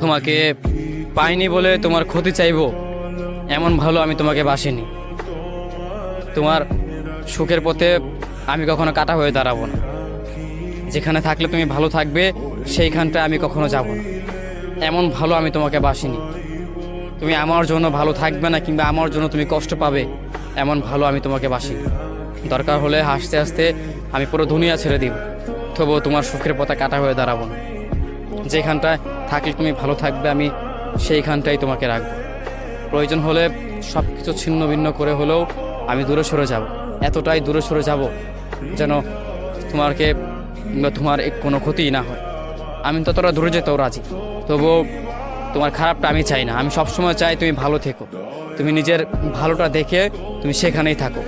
তোমাকে পাইনি বলে তোমার ক্ষতি চাইবো এমন ভালো আমি তোমাকে বাসিনি। তোমার সুখের পথে আমি কখনো কাটা হয়ে দাঁড়াবো না। যেখানে থাকলে তুমি ভালো থাকবে সেইখানটায় আমি কখনো যাব না, এমন ভালো আমি তোমাকে বাসিনি। তুমি আমার জন্য ভালো থাকবে না কিংবা আমার জন্য তুমি কষ্ট পাবে এমন ভালো আমি তোমাকে বাসিনি। দরকার হলে হাসতে হাসতে আমি পুরো দুনিয়া ছেড়ে দিব, তবুও তোমার সুখের পথে কাটা হয়ে দাঁড়াবো না। যেখানটায় থাকলে তুমি ভালো থাকবে আমি সেইখানটাই তোমাকে রাখবো। প্রয়োজন হলে সব কিছু ছিন্ন ভিন্ন করে হলেও আমি দূরে সরে যাব, এতটাই দূরে সরে যাব যেন তোমাকে তোমার কোনো ক্ষতিই না হয়। আমি ততটা দূরে যেতেও রাজি, তবুও তোমার খারাপটা আমি চাই না। আমি সবসময় চাই তুমি ভালো থেকো, তুমি নিজের ভালোটা দেখে তুমি সেখানেই থাকো।